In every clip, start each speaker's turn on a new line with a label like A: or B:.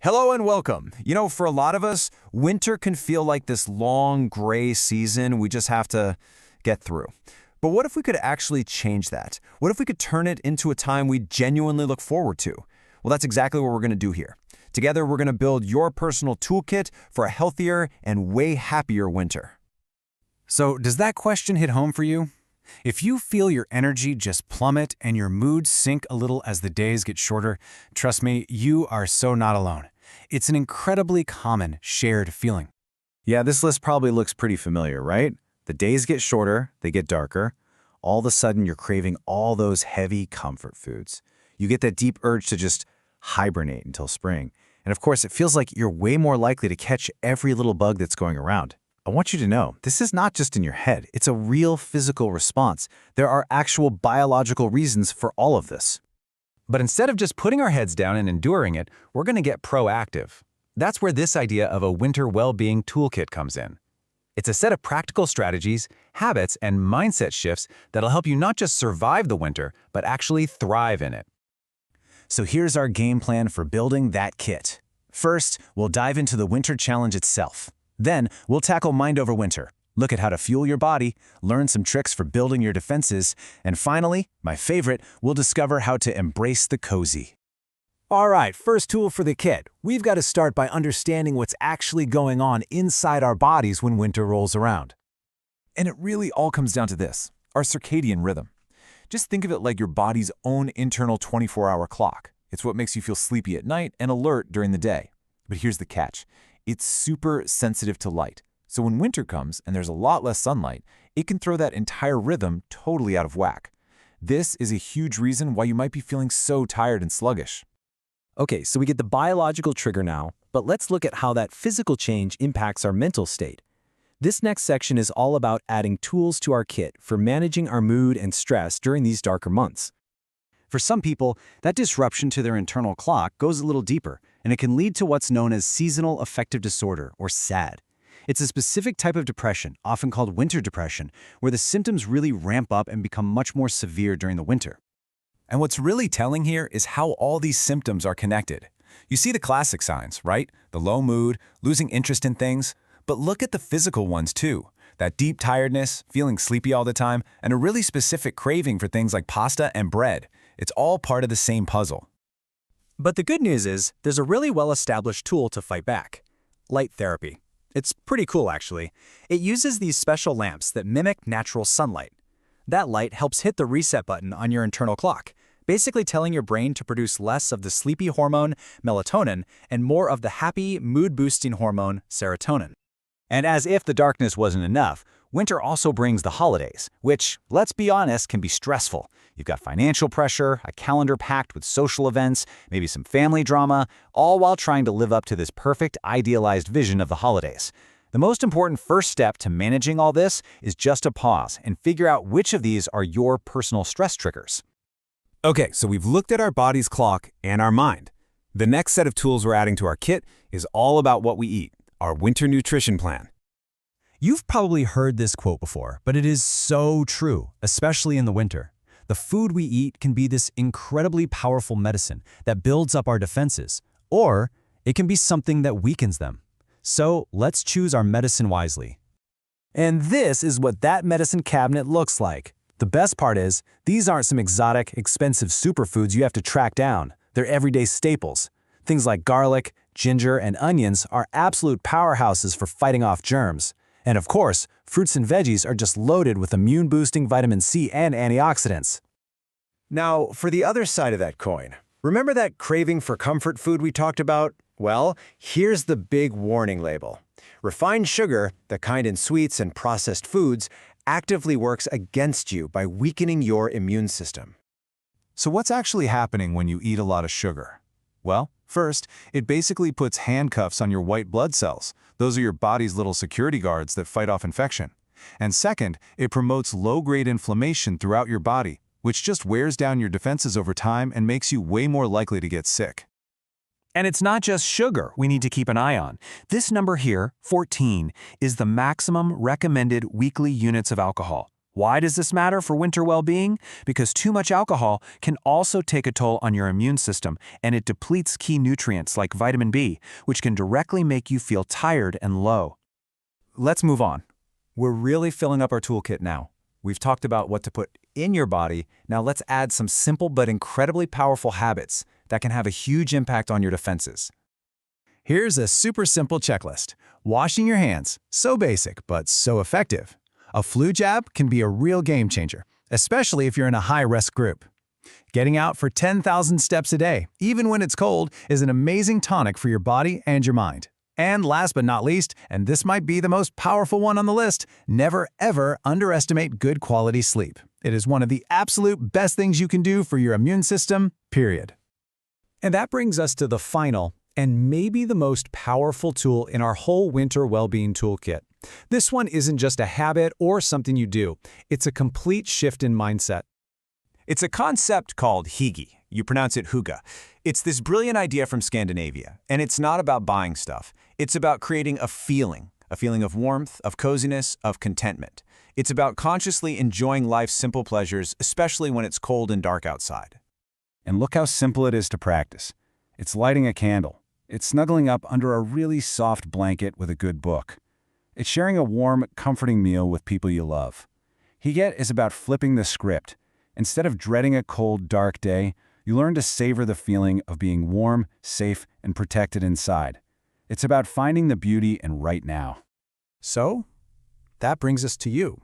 A: Hello and welcome. For a lot of us, winter can feel like this long, gray season we just have to get through. But what if we could actually change that? What if we could turn it into a time we genuinely look forward to? Well, that's exactly what we're going to do here. Together, we're going to build your personal toolkit for a healthier and way happier winter.
B: So, does that question hit home for you? If you feel your energy just plummet and your mood sink a little as the days get shorter, trust me, you are so not alone. It's an incredibly common, shared feeling.
C: Yeah, this list probably looks pretty familiar, right? The days get shorter, they get darker. All of a sudden, you're craving all those heavy comfort foods. You get that deep urge to just hibernate until spring. And of course, it feels like you're way more likely to catch every little bug that's going around. I want you to know, this is not just in your head. It's a real physical response. There are actual biological reasons for all of this.
B: But instead of just putting our heads down and enduring it, we're going to get proactive. That's where this idea of a winter well-being toolkit comes in. It's a set of practical strategies, habits, and mindset shifts that'll help you not just survive the winter, but actually thrive in it.
C: So here's our game plan for building that kit. First, we'll dive into the winter challenge itself. Then, we'll tackle mind over winter, look at how to fuel your body, learn some tricks for building your defenses, and finally, my favorite, we'll discover how to embrace the cozy.
D: All right, first tool for the kit. We've got to start by understanding what's actually going on inside our bodies when winter rolls around.
A: And it really all comes down to this, our circadian rhythm. Just think of it like your body's own internal 24-hour clock. It's what makes you feel sleepy at night and alert during the day. But here's the catch. It's super sensitive to light. So when winter comes and there's a lot less sunlight, it can throw that entire rhythm totally out of whack. This is a huge reason why you might be feeling so tired and sluggish.
D: Okay, so we get the biological trigger now, but let's look at how that physical change impacts our mental state. This next section is all about adding tools to our kit for managing our mood and stress during these darker months.
B: For some people, that disruption to their internal clock goes a little deeper, and it can lead to what's known as seasonal affective disorder, or SAD. It's a specific type of depression, often called winter depression, where the symptoms really ramp up and become much more severe during the winter.
A: And what's really telling here is how all these symptoms are connected. You see the classic signs, right? The low mood, losing interest in things. But look at the physical ones too. That deep tiredness, feeling sleepy all the time, and a really specific craving for things like pasta and bread. It's all part of the same puzzle.
D: But the good news is, there's a really well-established tool to fight back. Light therapy. It's pretty cool, actually. It uses these special lamps that mimic natural sunlight. That light helps hit the reset button on your internal clock, basically telling your brain to produce less of the sleepy hormone, melatonin, and more of the happy, mood-boosting hormone, serotonin.
B: And as if the darkness wasn't enough, winter also brings the holidays, which, let's be honest, can be stressful. You've got financial pressure, a calendar packed with social events, maybe some family drama, all while trying to live up to this perfect, idealized vision of the holidays. The most important first step to managing all this is just to pause and figure out which of these are your personal stress triggers.
A: Okay, so we've looked at our body's clock and our mind. The next set of tools we're adding to our kit is all about what we eat, our winter nutrition plan.
D: You've probably heard this quote before, but it is so true, especially in the winter. The food we eat can be this incredibly powerful medicine that builds up our defenses, or it can be something that weakens them. So let's choose our medicine wisely. And this is what that medicine cabinet looks like. The best part is, these aren't some exotic, expensive superfoods you have to track down. They're everyday staples. Things like garlic, ginger, and onions are absolute powerhouses for fighting off germs. And of course, fruits and veggies are just loaded with immune-boosting vitamin C and antioxidants.
E: Now, for the other side of that coin, remember that craving for comfort food we talked about? Well, here's the big warning label. Refined sugar, the kind in sweets and processed foods, actively works against you by weakening your immune system.
A: So what's actually happening when you eat a lot of sugar? Well, first, it basically puts handcuffs on your white blood cells. Those are your body's little security guards that fight off infection. And second, it promotes low-grade inflammation throughout your body, which just wears down your defenses over time and makes you way more likely to get sick.
B: And it's not just sugar we need to keep an eye on. This number here, 14, is the maximum recommended weekly units of alcohol.
F: Why does this matter for winter well-being? Because too much alcohol can also take a toll on your immune system, and it depletes key nutrients like vitamin B, which can directly make you feel tired and low.
C: Let's move on. We're really filling up our toolkit now. We've talked about what to put in your body. Now let's add some simple but incredibly powerful habits that can have a huge impact on your defenses.
D: Here's a super simple checklist. Washing your hands. So basic, but so effective. A flu jab can be a real game changer, especially if you're in a high-risk group. Getting out for 10,000 steps a day, even when it's cold, is an amazing tonic for your body and your mind. And last but not least, and this might be the most powerful one on the list, never ever underestimate good quality sleep. It is one of the absolute best things you can do for your immune system, period. And that brings us to the final, and maybe the most powerful tool in our whole winter well-being toolkit. This one isn't just a habit or something you do. It's a complete shift in mindset.
A: It's a concept called hygge. You pronounce it hygge. It's this brilliant idea from Scandinavia, and it's not about buying stuff. It's about creating a feeling of warmth, of coziness, of contentment. It's about consciously enjoying life's simple pleasures, especially when it's cold and dark outside.
B: And look how simple it is to practice. It's lighting a candle. It's snuggling up under a really soft blanket with a good book. It's sharing a warm, comforting meal with people you love. Hygge is about flipping the script. Instead of dreading a cold, dark day, you learn to savor the feeling of being warm, safe, and protected inside. It's about finding the beauty in right now.
D: So, that brings us to you.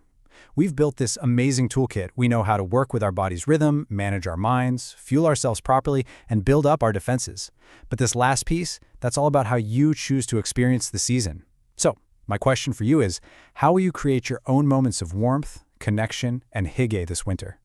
D: We've built this amazing toolkit. We know how to work with our body's rhythm, manage our minds, fuel ourselves properly, and build up our defenses. But this last piece, that's all about how you choose to experience the season. So, my question for you is, how will you create your own moments of warmth, connection, and hygge this winter?